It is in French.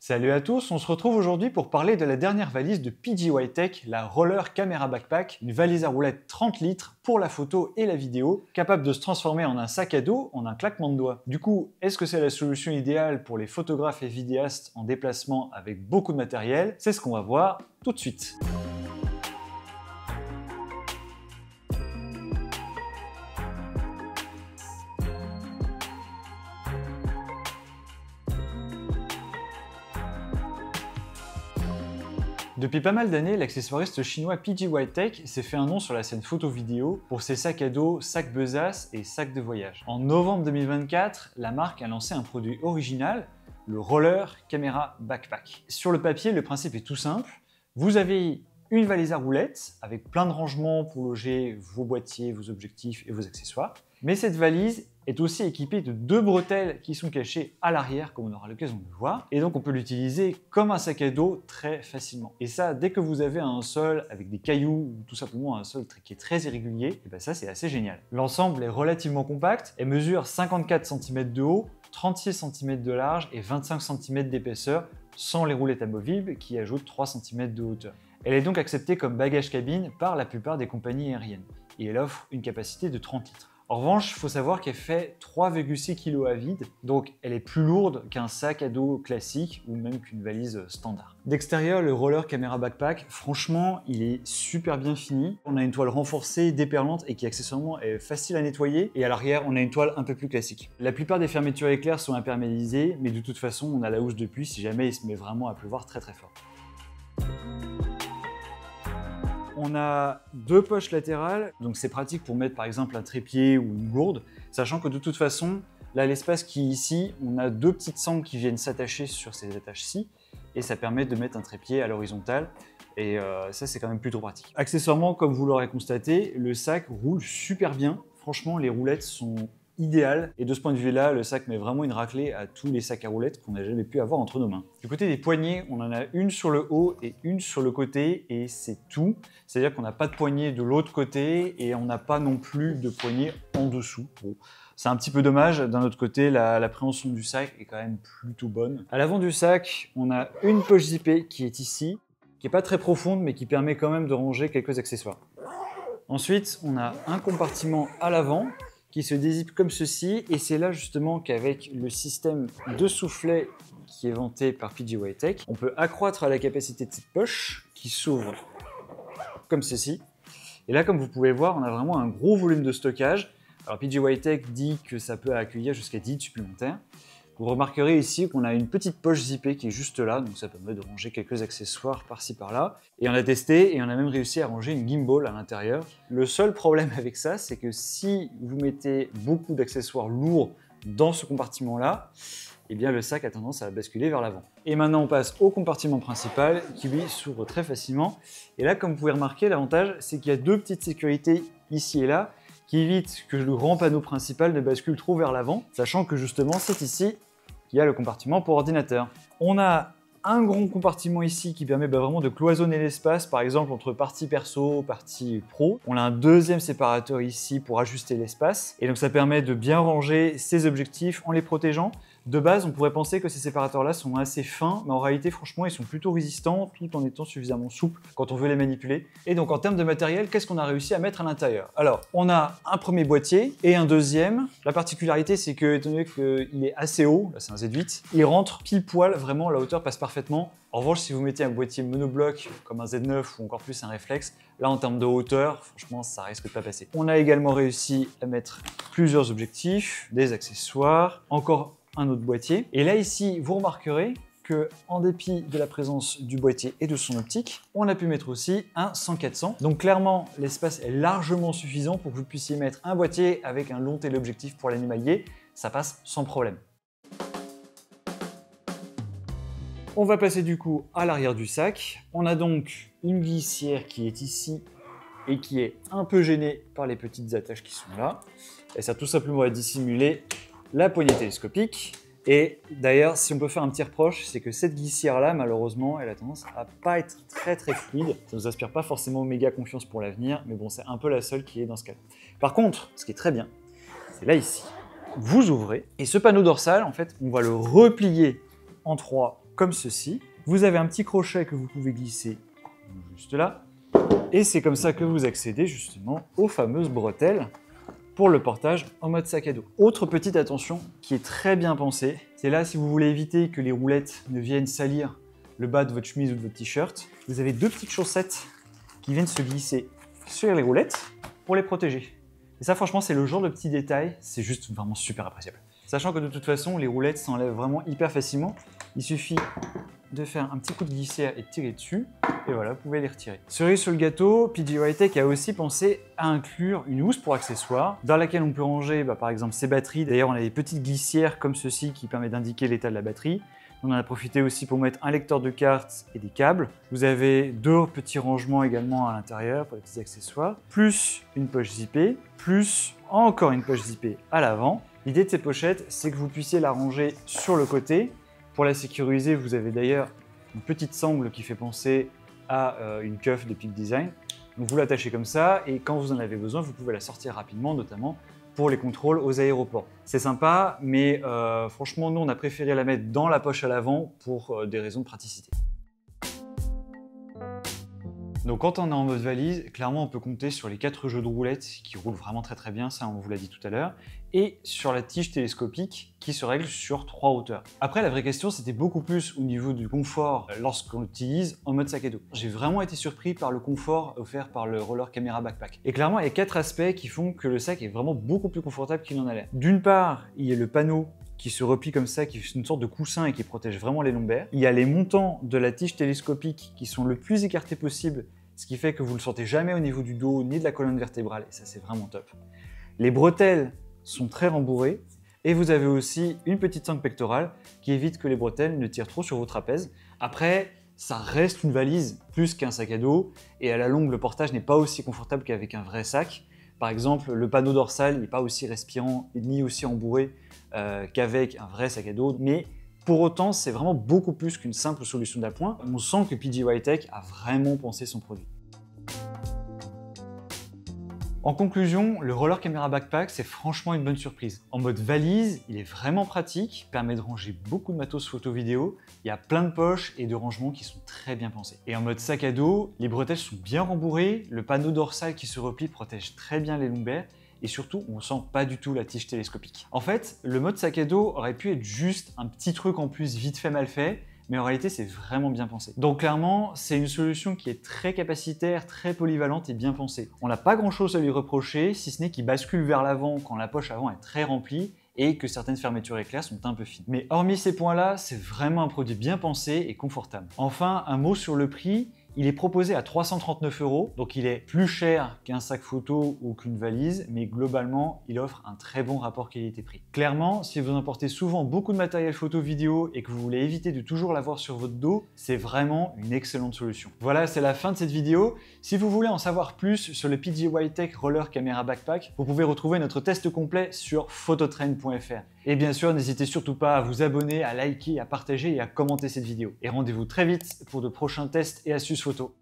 Salut à tous, on se retrouve aujourd'hui pour parler de la dernière valise de PGY-TECH, la Roller Camera Backpack, une valise à roulettes 30 litres pour la photo et la vidéo, capable de se transformer en un sac à dos en un claquement de doigts. Du coup, est-ce que c'est la solution idéale pour les photographes et vidéastes en déplacement avec beaucoup de matériel? C'est ce qu'on va voir tout de suite. Depuis pas mal d'années, l'accessoiriste chinois PGY-TECH s'est fait un nom sur la scène photo-vidéo pour ses sacs à dos, sacs besace et sacs de voyage. En novembre 2024, la marque a lancé un produit original, le Roller Camera Backpack. Sur le papier, le principe est tout simple. Vous avez une valise à roulettes avec plein de rangements pour loger vos boîtiers, vos objectifs et vos accessoires. Mais cette valise est aussi équipée de 2 bretelles qui sont cachées à l'arrière, comme on aura l'occasion de le voir. Et donc on peut l'utiliser comme un sac à dos très facilement. Et ça, dès que vous avez un sol avec des cailloux ou tout simplement un sol qui est très irrégulier, et ben ça c'est assez génial. L'ensemble est relativement compact. Elle mesure 54 cm de haut, 36 cm de large et 25 cm d'épaisseur, sans les roulettes amovibles qui ajoutent 3 cm de hauteur. Elle est donc acceptée comme bagage cabine par la plupart des compagnies aériennes. Et elle offre une capacité de 30 litres. En revanche, il faut savoir qu'elle fait 3,6 kg à vide, donc elle est plus lourde qu'un sac à dos classique ou même qu'une valise standard. D'extérieur, le Roller Camera Backpack, franchement, il est super bien fini. On a une toile renforcée, déperlante et qui accessoirement est facile à nettoyer. Et à l'arrière, on a une toile un peu plus classique. La plupart des fermetures éclairs sont imperméabilisées, mais de toute façon, on a la housse de pluie si jamais il se met vraiment à pleuvoir très très fort. On a 2 poches latérales, donc c'est pratique pour mettre par exemple un trépied ou une gourde, sachant que de toute façon, là l'espace qui est ici, on a 2 petites sangles qui viennent s'attacher sur ces attaches-ci, et ça permet de mettre un trépied à l'horizontale, et ça c'est quand même plutôt pratique. Accessoirement, comme vous l'aurez constaté, le sac roule super bien, franchement les roulettes sont idéal. Et de ce point de vue-là, le sac met vraiment une raclée à tous les sacs à roulettes qu'on n'a jamais pu avoir entre nos mains. Du côté des poignées, on en a une sur le haut et une sur le côté et c'est tout. C'est-à-dire qu'on n'a pas de poignée de l'autre côté et on n'a pas non plus de poignée en dessous. Bon. C'est un petit peu dommage. D'un autre côté, la préhension du sac est quand même plutôt bonne. À l'avant du sac, on a une poche zippée qui est ici, qui n'est pas très profonde mais qui permet quand même de ranger quelques accessoires. Ensuite, on a un compartiment à l'avant qui se dézippe comme ceci, et c'est là justement qu'avec le système de soufflet qui est vanté par PGY-TECH, on peut accroître la capacité de cette poche qui s'ouvre comme ceci. Et là, comme vous pouvez voir, on a vraiment un gros volume de stockage. Alors PGY-TECH dit que ça peut accueillir jusqu'à 10 supplémentaires. Vous remarquerez ici qu'on a une petite poche zippée qui est juste là, donc ça permet de ranger quelques accessoires par-ci par-là. Et on a testé et on a même réussi à ranger une gimbal à l'intérieur. Le seul problème avec ça, c'est que si vous mettez beaucoup d'accessoires lourds dans ce compartiment-là, eh bien le sac a tendance à basculer vers l'avant. Et maintenant on passe au compartiment principal qui lui s'ouvre très facilement. Et là, comme vous pouvez remarquer, l'avantage c'est qu'il y a 2 petites sécurités ici et là qui évitent que le grand panneau principal ne bascule trop vers l'avant, sachant que justement c'est ici qu'il y a le compartiment pour ordinateur. On a un grand compartiment ici qui permet vraiment de cloisonner l'espace, par exemple entre partie perso, partie pro. On a un deuxième séparateur ici pour ajuster l'espace, et donc ça permet de bien ranger ses objectifs en les protégeant. De base, on pourrait penser que ces séparateurs-là sont assez fins, mais en réalité, franchement, ils sont plutôt résistants, tout en étant suffisamment souples quand on veut les manipuler. Et donc, en termes de matériel, qu'est-ce qu'on a réussi à mettre à l'intérieur? Alors, on a un premier boîtier et un deuxième. La particularité, c'est que, étant donné qu'il est assez haut, là c'est un Z8, il rentre pile poil, vraiment, la hauteur passe parfaitement. En revanche, si vous mettez un boîtier monobloc comme un Z9 ou encore plus un réflexe, là, en termes de hauteur, franchement, ça risque de pas passer. On a également réussi à mettre plusieurs objectifs, des accessoires, encore un autre boîtier. Et là ici, vous remarquerez que en dépit de la présence du boîtier et de son optique, on a pu mettre aussi un 100-400. Donc clairement, l'espace est largement suffisant pour que vous puissiez mettre un boîtier avec un long téléobjectif pour l'animalier. Ça passe sans problème. On va passer du coup à l'arrière du sac. On a donc une glissière qui est ici et qui est un peu gênée par les petites attaches qui sont là. Et ça tout simplement à dissimuler la poignée télescopique. Et d'ailleurs, si on peut faire un petit reproche, c'est que cette glissière-là, malheureusement, elle a tendance à pas être très fluide. Ça nous inspire pas forcément méga confiance pour l'avenir, mais bon, c'est un peu la seule qui est dans ce cas-là. Par contre, ce qui est très bien, c'est là ici. Vous ouvrez, et ce panneau dorsal, en fait, on va le replier en 3 comme ceci. Vous avez un petit crochet que vous pouvez glisser juste là. Et c'est comme ça que vous accédez justement aux fameuses bretelles pour le portage en mode sac à dos. Autre petite attention qui est très bien pensée, c'est là si vous voulez éviter que les roulettes ne viennent salir le bas de votre chemise ou de votre t-shirt, vous avez deux petites chaussettes qui viennent se glisser sur les roulettes pour les protéger. Et ça franchement c'est le genre de petit détail, c'est juste vraiment super appréciable. Sachant que de toute façon les roulettes s'enlèvent vraiment hyper facilement, il suffit de faire un petit coup de glissière et de tirer dessus, et voilà, vous pouvez les retirer. Cerise sur le gâteau, PGY-TECH a aussi pensé à inclure une housse pour accessoires, dans laquelle on peut ranger par exemple ses batteries. D'ailleurs, on a des petites glissières comme ceci qui permettent d'indiquer l'état de la batterie. On en a profité aussi pour mettre un lecteur de cartes et des câbles. Vous avez deux petits rangements également à l'intérieur pour les petits accessoires, plus une poche zippée, plus encore une poche zippée à l'avant. L'idée de ces pochettes, c'est que vous puissiez la ranger sur le côté. Pour la sécuriser, vous avez d'ailleurs une petite sangle qui fait penser à une cuff de Peak Design. Donc vous l'attachez comme ça et quand vous en avez besoin, vous pouvez la sortir rapidement, notamment pour les contrôles aux aéroports. C'est sympa, mais franchement, nous, on a préféré la mettre dans la poche à l'avant pour des raisons de praticité. Donc quand on est en mode valise, clairement on peut compter sur les 4 jeux de roulettes qui roulent vraiment très bien, ça on vous l'a dit tout à l'heure, et sur la tige télescopique qui se règle sur 3 hauteurs. Après la vraie question c'était beaucoup plus au niveau du confort lorsqu'on l'utilise en mode sac à dos. J'ai vraiment été surpris par le confort offert par le Roller Camera Backpack. Et clairement il y a 4 aspects qui font que le sac est vraiment beaucoup plus confortable qu'il en a l'air. D'une part, il y a le panneau qui se replie comme ça, qui est une sorte de coussin et qui protège vraiment les lombaires. Il y a les montants de la tige télescopique qui sont le plus écartés possible, ce qui fait que vous ne le sentez jamais au niveau du dos ni de la colonne vertébrale, et ça c'est vraiment top. Les bretelles sont très rembourrées, et vous avez aussi une petite sangle pectorale qui évite que les bretelles ne tirent trop sur vos trapèzes. Après, ça reste une valise plus qu'un sac à dos, et à la longue le portage n'est pas aussi confortable qu'avec un vrai sac. Par exemple, le panneau dorsal n'est pas aussi respirant ni aussi rembourré qu'avec un vrai sac à dos, mais pour autant, c'est vraiment beaucoup plus qu'une simple solution d'appoint. On sent que PGY-TECH a vraiment pensé son produit. En conclusion, le Roller Camera Backpack, c'est franchement une bonne surprise. En mode valise, il est vraiment pratique, permet de ranger beaucoup de matos photo-vidéo, il y a plein de poches et de rangements qui sont très bien pensés. Et en mode sac à dos, les bretelles sont bien rembourrées, le panneau dorsal qui se replie protège très bien les lombaires, et surtout, on sent pas du tout la tige télescopique. En fait, le mode sac à dos aurait pu être juste un petit truc en plus vite fait mal fait, mais en réalité, c'est vraiment bien pensé. Donc clairement, c'est une solution qui est très capacitaire, très polyvalente et bien pensée. On n'a pas grand-chose à lui reprocher, si ce n'est qu'il bascule vers l'avant quand la poche avant est très remplie et que certaines fermetures éclairs sont un peu fines. Mais hormis ces points-là, c'est vraiment un produit bien pensé et confortable. Enfin, un mot sur le prix. Il est proposé à 339 €, donc il est plus cher qu'un sac photo ou qu'une valise, mais globalement, il offre un très bon rapport qualité-prix. Clairement, si vous importez souvent beaucoup de matériel photo vidéo et que vous voulez éviter de toujours l'avoir sur votre dos, c'est vraiment une excellente solution. Voilà, c'est la fin de cette vidéo. Si vous voulez en savoir plus sur le PGY-TECH Roller Camera Backpack, vous pouvez retrouver notre test complet sur phototrend.fr. Et bien sûr, n'hésitez surtout pas à vous abonner, à liker, à partager et à commenter cette vidéo. Et rendez-vous très vite pour de prochains tests et astuces photo.